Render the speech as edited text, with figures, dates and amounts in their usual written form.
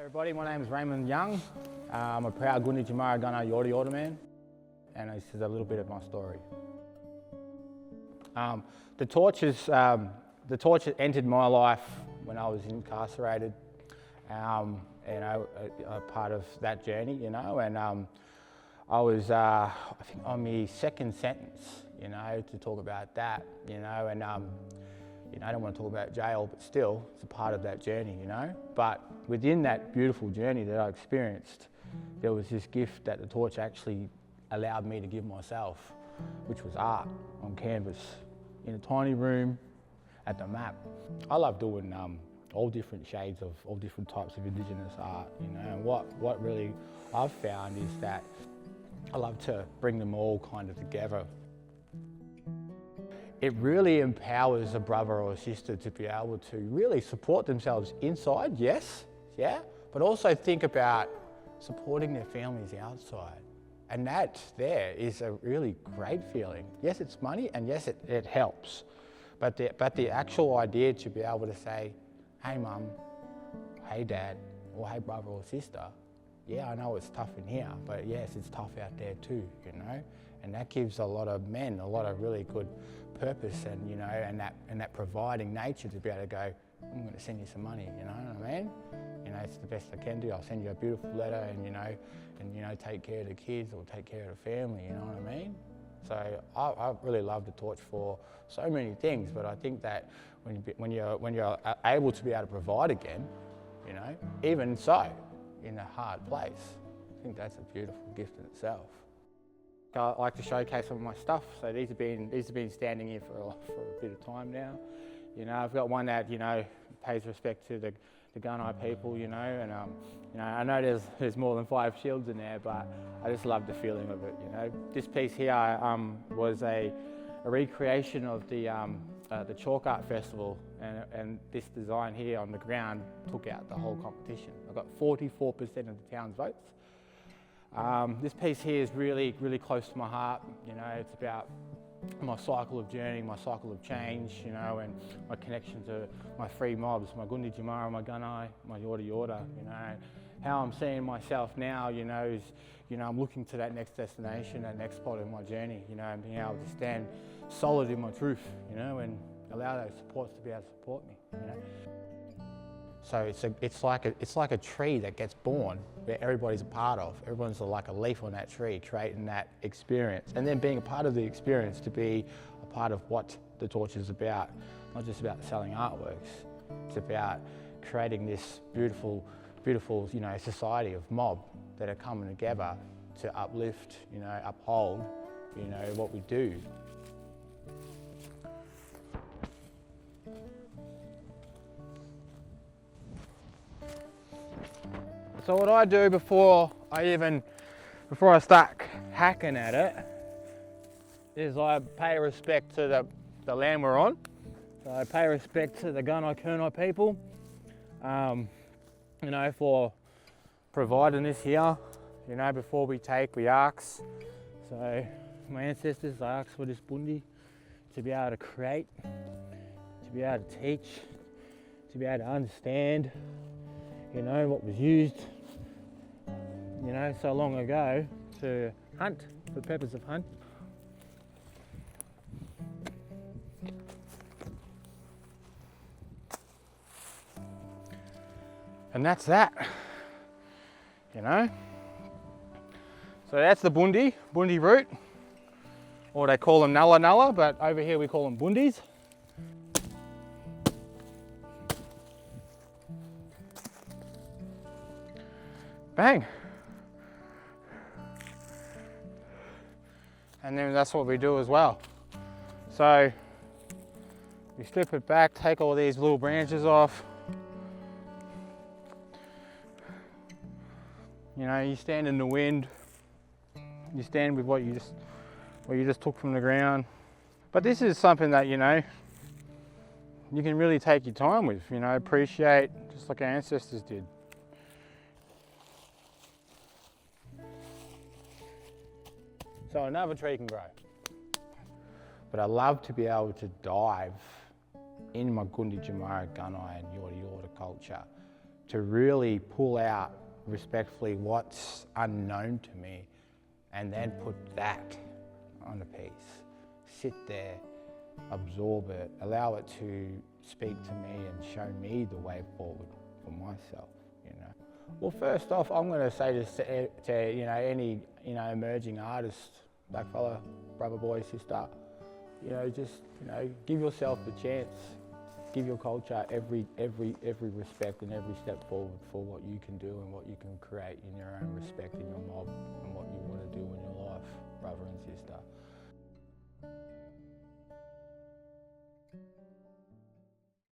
Everybody, my name is Raymond Young. I'm a proud Gunditjmara Gunai Yorta man, and this is a little bit of my story. The torch entered my life when I was incarcerated, a part of that journey, and I was, I think, on my second sentence, to talk about that, I don't want to talk about jail, but still, it's a part of that journey, But within that beautiful journey that I experienced, there was this gift that the torch actually allowed me to give myself, which was art on canvas, in a tiny room, at the map. I love doing all different shades of all different types of Indigenous art, and what really I've found is that I love to bring them all kind of together. It really empowers a brother or a sister to be able to really support themselves inside, yes, yeah, but also think about supporting their families outside. And that there is a really great feeling. Yes, it's money, and yes, it helps. But the actual idea to be able to say, hey mum, hey dad, or hey brother or sister, yeah, I know it's tough in here, but yes, it's tough out there too, And that gives a lot of men a lot of really good purpose and that providing nature to be able to go, I'm going to send you some money, you know what I mean? It's the best I can do. I'll send you a beautiful letter and take care of the kids or take care of the family, you know what I mean? So I really love the torch for so many things, but I think that when you're able to be able to provide again, even so, in a hard place, I think that's a beautiful gift in itself. I like to showcase some of my stuff, so these have been standing here for a bit of time now. I've got one that pays respect to the Gunai people, and I know there's more than 5 shields in there, but I just love the feeling of it. This piece here was a recreation of the Chalk Art Festival, and this design here on the ground took out the whole competition. I got 44% of the town's votes. This piece here is really, really close to my heart. It's about my cycle of journey, my cycle of change, and my connection to my 3 mobs, my Gunditjmara, my Gunai, my Yorta. How I'm seeing myself now, is, I'm looking to that next destination, that next spot in my journey, and being able to stand solid in my truth, and allow those supports to be able to support me, So it's like a tree that gets born where everybody's a part of. Everyone's like a leaf on that tree, creating that experience. And then being a part of the experience to be a part of what the torch is about. Not just about selling artworks. It's about creating this beautiful, beautiful, society of mob that are coming together to uplift, uphold, what we do. So what I do before I start hacking at it is I pay respect to the land we're on. So I pay respect to the Gunaikurnai people, for providing this here. Before we take, we ask. So my ancestors asked for this bundi to be able to create, to be able to teach, to be able to understand, what was used, so long ago to hunt, for the purpose of hunt. And that's that, So that's the bundi root, or they call them nulla, but over here we call them bundis. Bang. And then that's what we do as well. So we strip it back, take all these little branches off. You stand in the wind. You stand with what you just took from the ground. But this is something that you can really take your time with. Appreciate, just like our ancestors did. So another tree can grow. But I love to be able to dive in my Gunditjmara, Gunai and Yorta culture to really pull out respectfully what's unknown to me and then put that on a piece. Sit there, absorb it, allow it to speak to me and show me the way forward for myself, you know. Well, first off, I'm going to say this to you know, any, you know, emerging artist, black fella, brother, boy, sister, you know, just, you know, give yourself the chance. Give your culture every respect and every step forward for what you can do and what you can create in your own respect in your mob and what you want to do in your life, brother and sister.